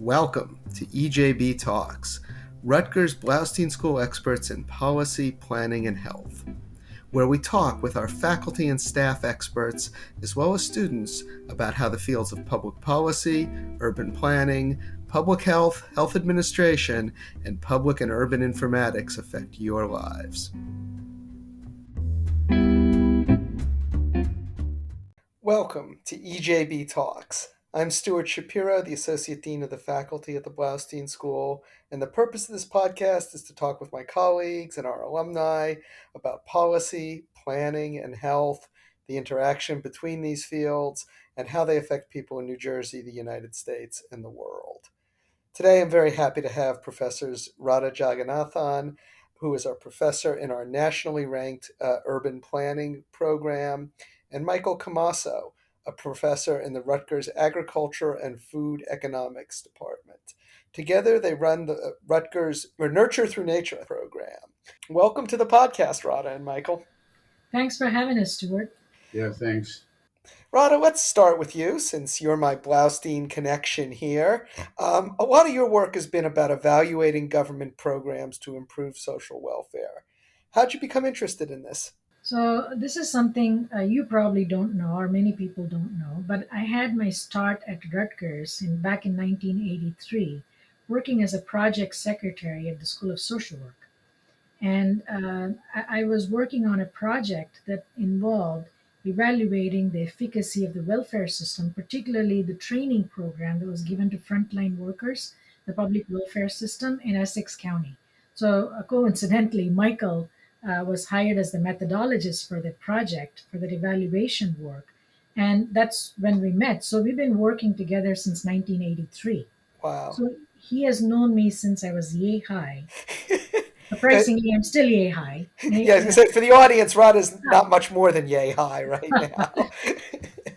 Welcome to EJB Talks, Rutgers Blaustein School experts in policy, planning, and health, where we talk with our faculty and staff experts, as well as students, about how the fields of public policy, urban planning, public health, health administration, and public and urban informatics affect your lives. Welcome to EJB Talks. I'm Stuart Shapiro, the Associate Dean of the Faculty at the Blaustein School, and the purpose of this podcast is to talk with my colleagues and our alumni about policy, planning, and health, the interaction between these fields, and how they affect people in New Jersey, the United States, and the world. Today, I'm very happy to have Professors Radha Jagannathan, who is our professor in our nationally ranked urban planning program, and Michael Camasso, a professor in the Rutgers Agriculture and Food Economics Department. Together, they run the Rutgers Nurture Through Nature program. Welcome to the podcast, Radha and Michael. Thanks for having us, Stuart. Yeah, thanks. Radha, let's start with you, since you're my Blaustein connection here. A lot of your work has been about evaluating government programs to improve social welfare. How'd you become interested in this? So, this is something you probably don't know, or many people don't know, but I had my start at Rutgers back in 1983, working as a project secretary at the School of Social Work. And I was working on a project that involved evaluating the efficacy of the welfare system, particularly the training program that was given to frontline workers, the public welfare system in Essex County. So coincidentally, Michael was hired as the methodologist for the project, for that evaluation work. And that's when we met. So we've been working together since 1983. Wow. So he has known me since I was yay high. Surprisingly, I'm still yay high. Yeah, so for the audience, Radha's not much more than yay high right now.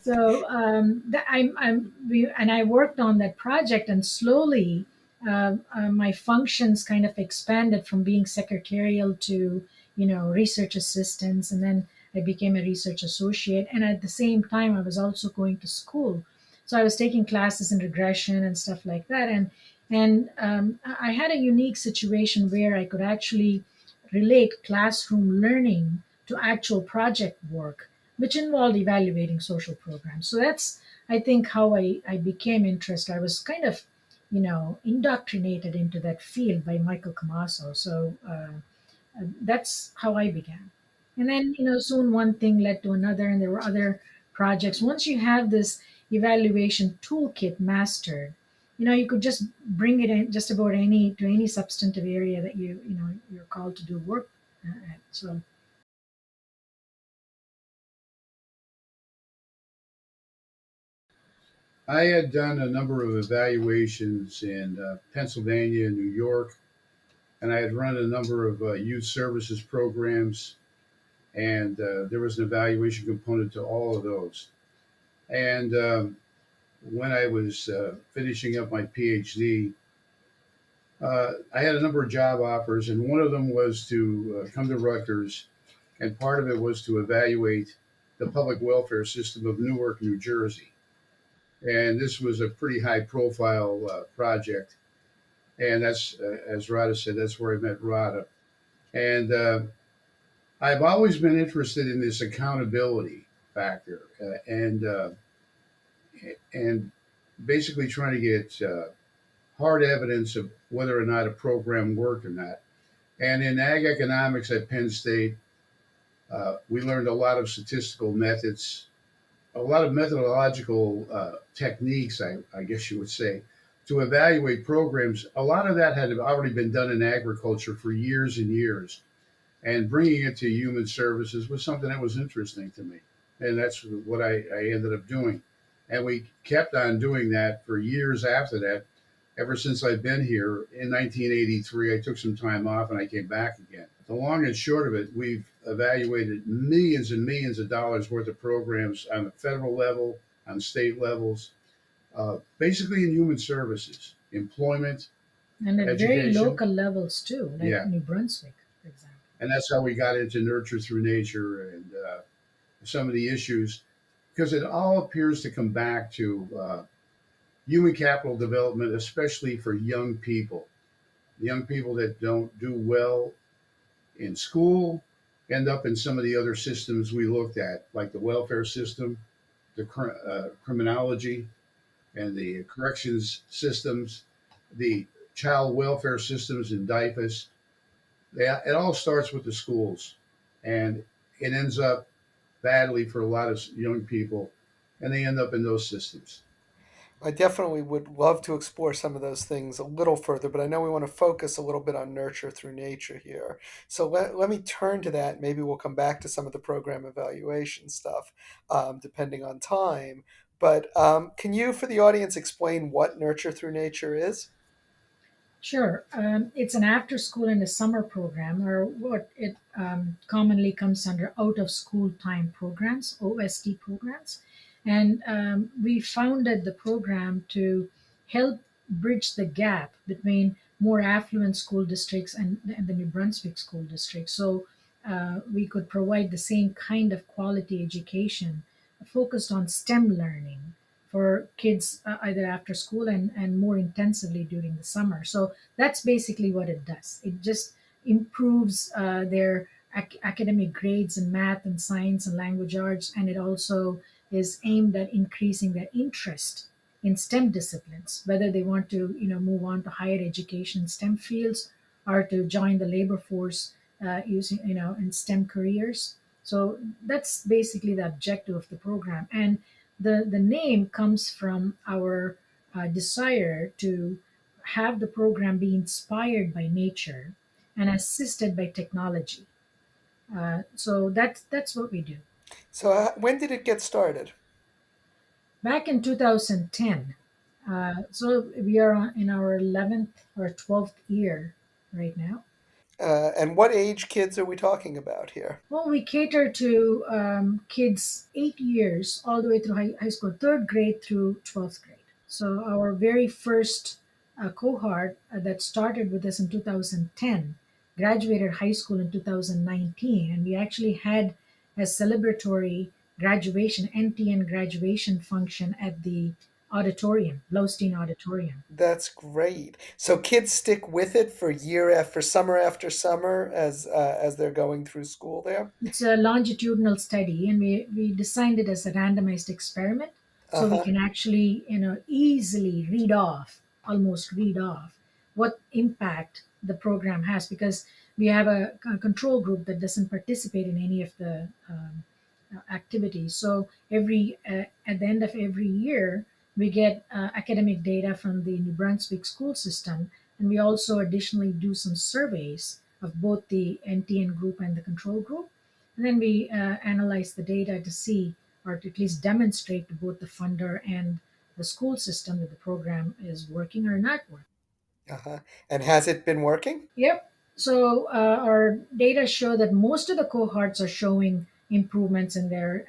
So I worked on that project, and slowly my functions kind of expanded from being secretarial to research assistants, and then I became a research associate. And at the same time, I was also going to school, so I was taking classes in regression and stuff like that. And I had a unique situation where I could actually relate classroom learning to actual project work, which involved evaluating social programs. So that's, I think, how I became interested. I was kind of, indoctrinated into that field by Michael Camasso. So that's how I began. And then, soon one thing led to another, and there were other projects. Once you have this evaluation toolkit mastered, you could just bring it in just about any substantive area that you're called to do work at. So I had done a number of evaluations in Pennsylvania and New York, and I had run a number of youth services programs, and there was an evaluation component to all of those. And when I was finishing up my PhD, I had a number of job offers, and one of them was to come to Rutgers, and part of it was to evaluate the public welfare system of Newark, New Jersey. And this was a pretty high profile project. And that's, as Radha said, that's where I met Radha. And I've always been interested in this accountability factor and basically trying to get hard evidence of whether or not a program worked or not. And in ag economics at Penn State, we learned a lot of statistical methods, a lot of methodological techniques, I guess you would say, to evaluate programs. A lot of that had already been done in agriculture for years and years. And bringing it to human services was something that was interesting to me. And that's what I ended up doing. And we kept on doing that for years after that. Ever since I've been here in 1983, I took some time off and I came back again. The long and short of it, we've evaluated millions and millions of dollars worth of programs on the federal level, on state levels, basically in human services, employment, and at education. Very local levels too, like New Brunswick, for example. And that's how we got into Nurture Through Nature and some of the issues, because it all appears to come back to human capital development, especially for young people. Young people that don't do well in school end up in some of the other systems we looked at, like the welfare system, the criminology, and the corrections systems, the child welfare systems in DIFAS. It all starts with the schools, and it ends up badly for a lot of young people, and they end up in those systems. I definitely would love to explore some of those things a little further, but I know we want to focus a little bit on nurture through nature here. So let me turn to that. Maybe we'll come back to some of the program evaluation stuff, depending on time. But can you, for the audience, explain what nurture through nature is? Sure. It's an after school and a summer program, or what it commonly comes under out of school time programs, OST programs. And we founded the program to help bridge the gap between more affluent school districts and the New Brunswick school district. So we could provide the same kind of quality education focused on STEM learning for kids either after school and more intensively during the summer. So that's basically what it does. It just improves their academic grades in math and science and language arts, and it also is aimed at increasing their interest in STEM disciplines, whether they want to move on to higher education STEM fields or to join the labor force using in STEM careers. So that's basically the objective of the program, and the name comes from our desire to have the program be inspired by nature and assisted by technology. So that's what we do. So when did it get started? Back in 2010, so we are in our 11th or 12th year right now. And what age kids are we talking about here? Well, we cater to kids 8 years all the way through high school, third grade through 12th grade. So our very first cohort that started with us in 2010 graduated high school in 2019, and we actually had a celebratory graduation, NTN graduation function at the auditorium, Blaustein Auditorium. That's great. So kids stick with it for summer after summer as they're going through school there. It's a longitudinal study, and we designed it as a randomized experiment, so we Uh-huh. can actually easily almost read off what impact the program has, because we have a control group that doesn't participate in any of the activities. So every at the end of every year, we get academic data from the New Brunswick school system, and we also additionally do some surveys of both the NTN group and the control group, and then we analyze the data to see, or to at least demonstrate to both the funder and the school system that the program is working or not working. Uh-huh. And has it been working? Yep. So our data show that most of the cohorts are showing improvements in their,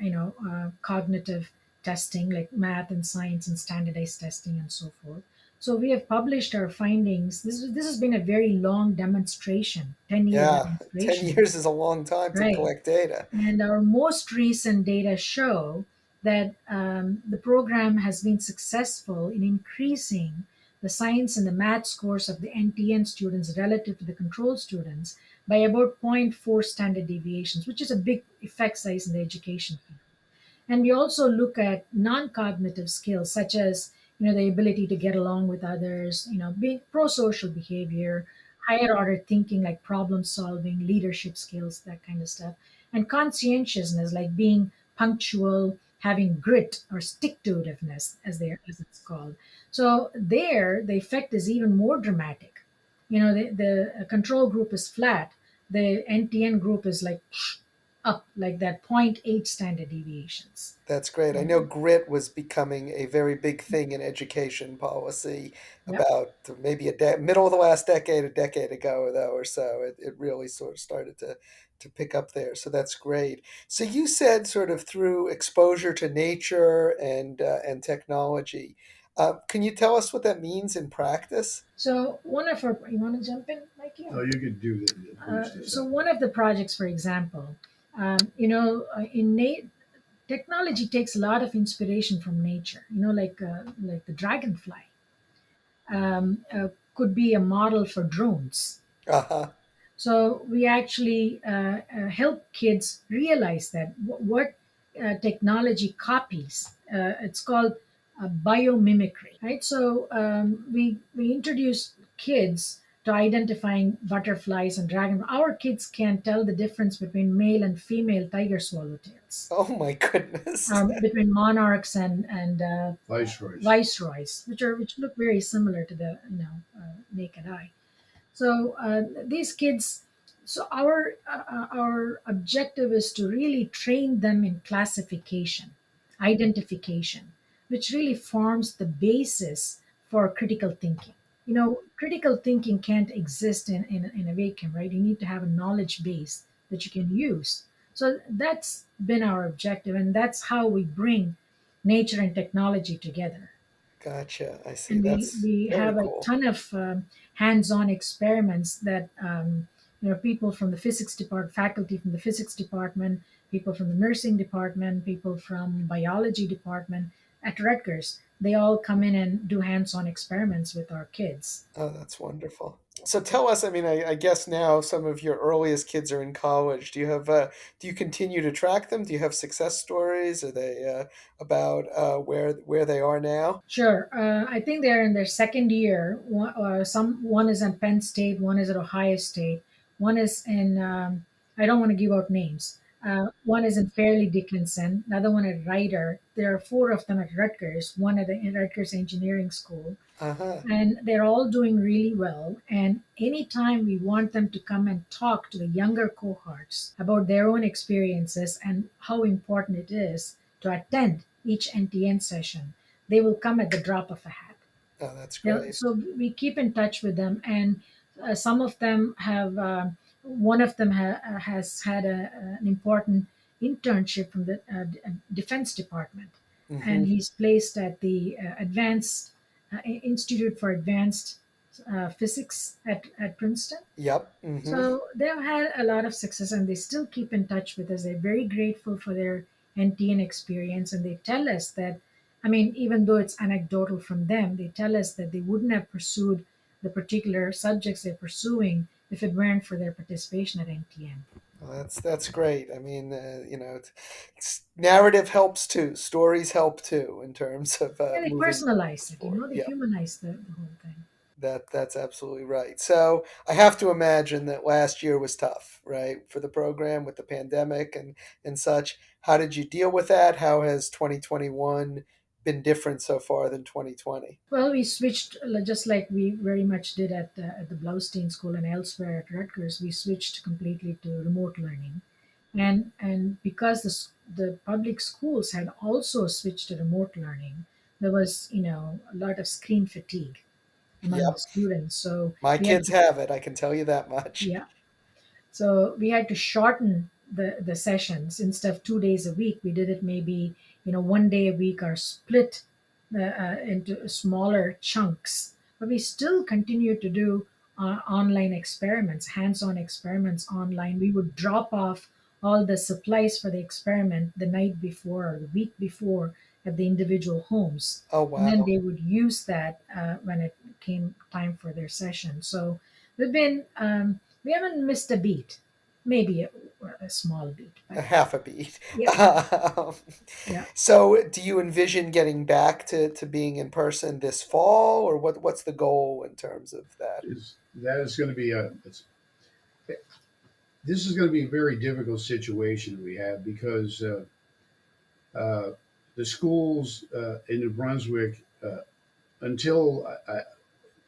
cognitive testing, like math and science and standardized testing and so forth. So we have published our findings. This has been a very long demonstration, 10-year Yeah, 10 demonstration, years is a long time to right? collect data. And our most recent data show that the program has been successful in increasing the science and the math scores of the NTN students relative to the control students by about zero point 0.4 standard deviations, which is a big effect size in the education field. And we also look at non-cognitive skills such as the ability to get along with others, being pro-social behavior, higher order thinking like problem solving, leadership skills, that kind of stuff, and conscientiousness like being punctual, having grit or stick-to-itiveness as it's called. So there the effect is even more dramatic. The control group is flat, the NTN group is like up, like that zero point 0.8 standard deviations. That's great. I know grit was becoming a very big thing in education policy Yep. about maybe middle of the last decade, a decade ago, though, or so. It really sort of started to pick up there. So that's great. So you said sort of through exposure to nature and technology. Can you tell us what that means in practice? So one of our, you want to jump in, Mikey? Oh, you could do that. Finish this So up. one of the projects, for example, in technology takes a lot of inspiration from nature. Like the dragonfly could be a model for drones. Uh-huh. So we actually help kids realize that what technology copies. It's called biomimicry, right? So we introduce kids to identifying butterflies and dragon. Our kids can tell the difference between male and female tiger swallowtails, Oh my goodness. between monarchs and Viceroys. viceroys, which look very similar to the naked eye. So these kids, so our objective is to really train them in classification, identification, which really forms the basis for critical thinking. Critical thinking can't exist in a vacuum, right? You need to have a knowledge base that you can use. So that's been our objective, and that's how we bring nature and technology together. Gotcha. I see. And we That's we very have a cool. ton of hands-on experiments that people from the physics department, faculty from the physics department, people from the nursing department, people from biology department at Rutgers, they all come in and do hands-on experiments with our kids. Oh, that's wonderful. So tell us, I mean, I guess now some of your earliest kids are in college. Do you continue to track them? Do you have success stories? Are they about where they are now? Sure. I think they're in their second year. One is at Penn State, one is at Ohio State, one is in. I don't want to give out names. One is in Fairleigh Dickinson, another one at Ryder. There are four of them at Rutgers. One at the Rutgers Engineering School, Uh-huh. and they're all doing really well. And anytime we want them to come and talk to the younger cohorts about their own experiences and how important it is to attend each NTN session, they will come at the drop of a hat. Oh, that's great. So we keep in touch with them, and some of them have. One of them has had an important internship from the Defense Department, and Hmm. he's placed at the Advanced Institute for Advanced Physics at Princeton. Yep. Hmm. So they've had a lot of success, and they still keep in touch with us. They're very grateful for their NTN experience, and they tell us that, I mean, even though it's anecdotal from them, they tell us that they wouldn't have pursued the particular subjects they're pursuing if it weren't for their participation at NTN. Well, that's great. I mean, narrative helps too. Stories help too in terms of And they moving personalize it, forward. they Yeah. humanize the whole thing. That's absolutely right. So I have to imagine that last year was tough, right, for the program with the pandemic and such. How did you deal with that? How has 2021 been different so far than 2020? Well, we switched just like we very much did at the Blaustein School and elsewhere at Rutgers. We switched completely to remote learning, and because the public schools had also switched to remote learning, there was a lot of screen fatigue among the Yep, students. So my we had kids to, have it. I can tell you that much. yeah. So we had to shorten the sessions. Instead of 2 days a week, we did it maybe one day a week, or split into smaller chunks. But we still continue to do online experiments, hands-on experiments online. We would drop off all the supplies for the experiment the night before or the week before at the individual homes, Oh and then wow. they would use that when it came time for their session. So we haven't missed a beat, maybe a small beat, A but half a beat. yeah, Um, yeah. so, do you envision getting back to being in person this fall, or what's the goal in terms of that? Is that is going to be a this is going to be a very difficult situation we have because uh, the schools in New Brunswick until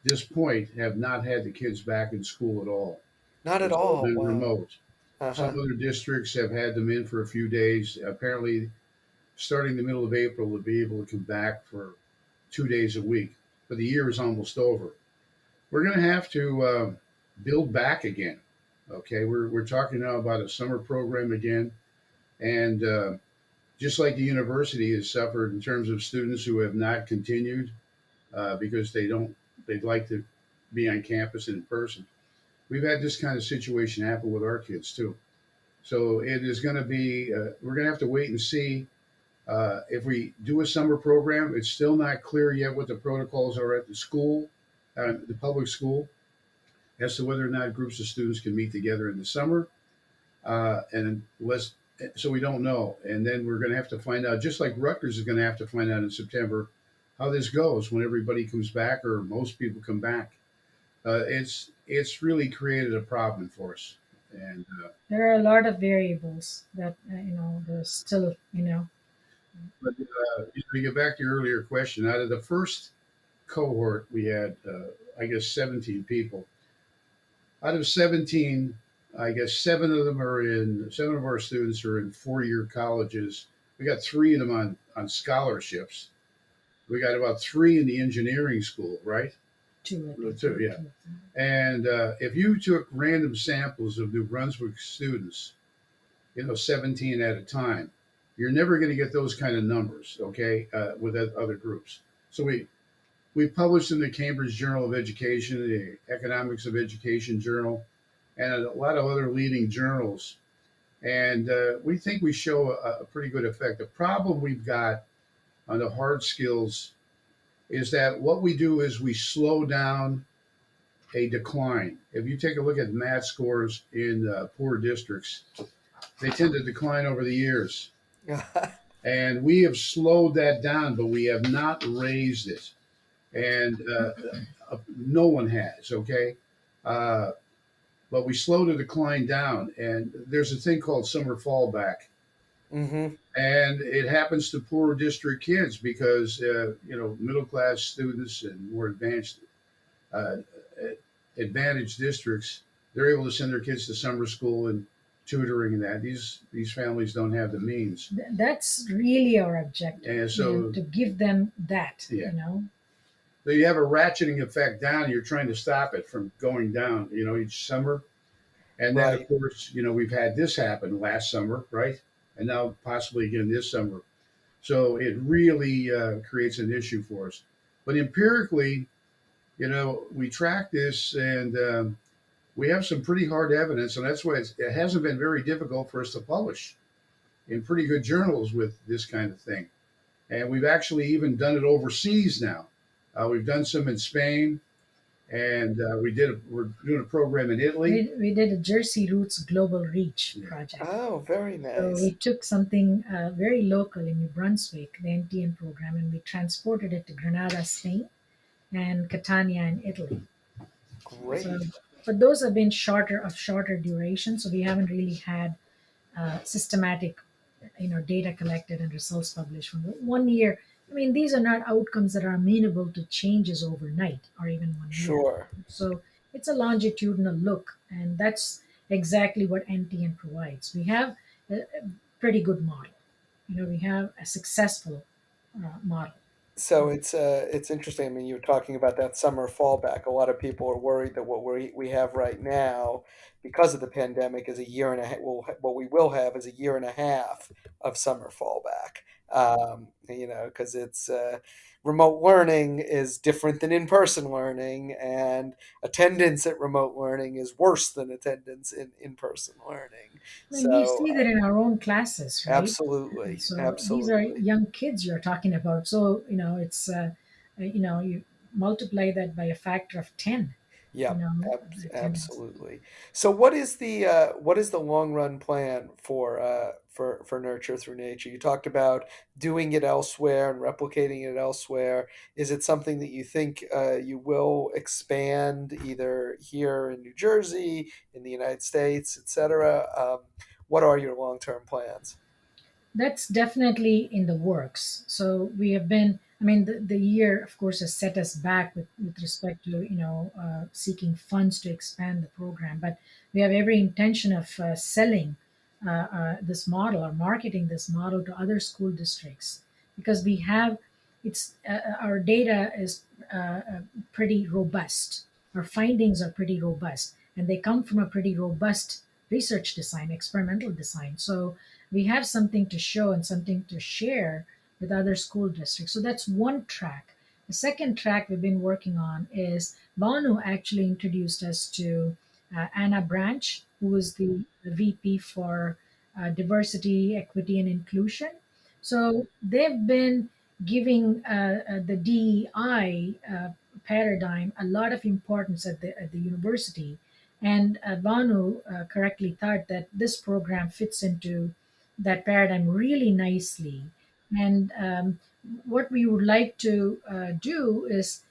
this point have not had the kids back in school at all. Not at It's all all. been Wow. remote. Some Uh-huh. other districts have had them in for a few days. Apparently, starting the middle of April, they'll be able to come back for 2 days a week. But the year is almost over. We're going to have to build back again. Okay, we're talking now about a summer program again, and just like the university has suffered in terms of students who have not continued because they'd like to be on campus and in person. We've had this kind of situation happen with our kids too. So it is going to be we're going to have to wait and see If we do a summer program, it's still not clear yet what the protocols are at the school, the public school, as to whether or not groups of students can meet together in the summer. And let's so we don't know, and then we're going to have to find out. Just like Rutgers is going to have to find out in September how this goes when everybody comes back or most people come back. It's really created a problem for us, and There are a lot of variables that there's still but to get back to your earlier question, out of the first cohort, we had I guess 17 people. Out of 17, I guess seven of our students are in 4-year colleges. We got three of them on scholarships. We got about three in the engineering school, right? two, I think. Two, yeah. And if you took random samples of New Brunswick students, 17 at a time, you're never going to get those kind of numbers, okay, with other groups. So we published in the Cambridge Journal of Education, the Economics of Education Journal, and a lot of other leading journals. And we think we show a pretty good effect. The problem we've got on the hard skills is that what we do is we slow down a decline. If you take a look at math scores in poor districts, they tend to decline over the years. And we have slowed that down, but we have not raised it. And no one has, okay? But we slow the decline down. And there's a thing called summer fallback. Mm-hmm. And it happens to poor district kids because, middle class students and more uh, advantaged districts, they're able to send their kids to summer school and tutoring and that. These families don't have the means. That's really our objective, And so, to give them that, yeah. you know. So you have a ratcheting effect down. You're trying to stop it from going down, each summer. And then, Right. of course, we've had this happen last summer, right? And now possibly again this summer. So it really creates an issue for us. But empirically, we track this and we have some pretty hard evidence. And that's why it hasn't been very difficult for us to publish in pretty good journals with this kind of thing. And we've actually even done it overseas now. We've done some in Spain, and we're doing a program in Italy. We did a Jersey Roots Global Reach project. Oh, very So nice. we took something very local in New Brunswick, the NTN program, and we transported it to Granada, Spain, and Catania in Italy. Great. So, but those have been shorter duration, so we haven't really had systematic, data collected and results published from 1 year. I mean, these are not outcomes that are amenable to changes overnight or even 1 year. Sure. So it's a longitudinal look, and that's exactly what NTN provides. We have a pretty good model. We have a successful model. So it's interesting. I mean, you were talking about that summer fallback. A lot of people are worried that what we have right now, because of the pandemic, is a year and a half. What we will have is a year and a half of summer fallback. Because it's remote learning is different than in-person learning, and attendance at remote learning is worse than attendance in in-person learning. I mean, we So see that in our own classes, right? And absolutely, so these are absolutely. young kids you're talking about. So, it's, you multiply that by a factor of 10, you Yep, know, attendance. absolutely. So, what is the long run plan for Nurture Through Nature? You talked about doing it elsewhere and replicating it elsewhere. Is it something that you think you will expand either here in New Jersey, in the United States, etc.? What are your long term plans? That's definitely in the works. So we have been, I mean, the year, of course, has set us back with respect to, seeking funds to expand the program. But we have every intention of selling this model or marketing this model to other school districts because our data is pretty robust. Our findings are pretty robust, and they come from a pretty robust research design, experimental design. So we have something to show and something to share with other school districts. So that's one track. The second track we've been working on is Banu actually introduced us to Anna Branch, who was the VP for diversity, equity, and inclusion. So they've been giving the DEI paradigm a lot of importance at the university. And Banu correctly thought that this program fits into that paradigm really nicely. And what we would like to do is,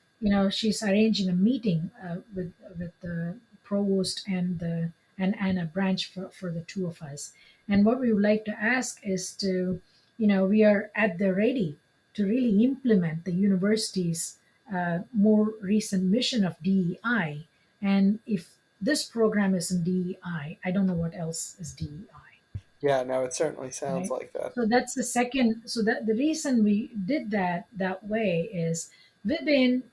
she's arranging a meeting with the provost and Anna Branch for the two of us. And what we would like to ask is to, we are at the ready to really implement the university's more recent mission of DEI. And if this program is in DEI, I don't know what else is DEI, Yeah, no, it certainly sounds right? like that. So that's the second. So that the reason we did that way is we've been,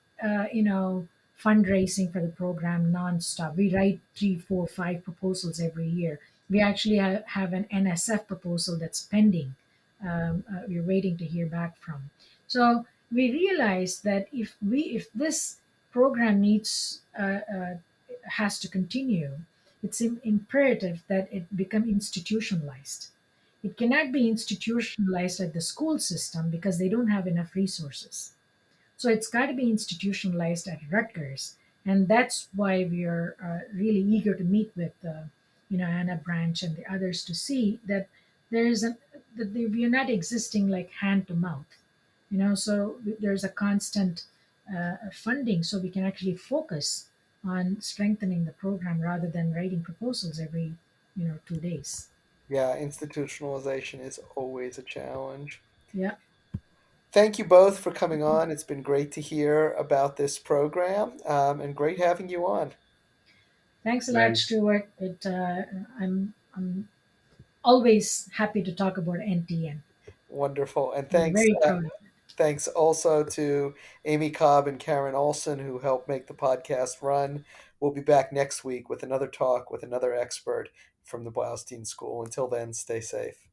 fundraising for the program nonstop. We write three, four, five proposals every year. We actually have an NSF proposal that's pending. We're waiting to hear back from. So we realized that if this program has to continue, it's imperative that it become institutionalized. It cannot be institutionalized at the school system because they don't have enough resources. So it's got to be institutionalized at Rutgers, and that's why we are really eager to meet with Anna Branch and the others to see that there is a we are not existing like hand to mouth, So there's a constant funding, so we can actually focus on strengthening the program rather than writing proposals every 2 days. Yeah, institutionalization is always a challenge. Yeah. Thank you both for coming on. It's been great to hear about this program, and great having you on. Thanks a lot, Thanks. Stuart. I'm always happy to talk about NTN. Wonderful. And We're very proud of it. thanks also to Amy Cobb and Karen Olson who helped make the podcast run. We'll be back next week with another talk with another expert from the Blaustein School. Until then, stay safe.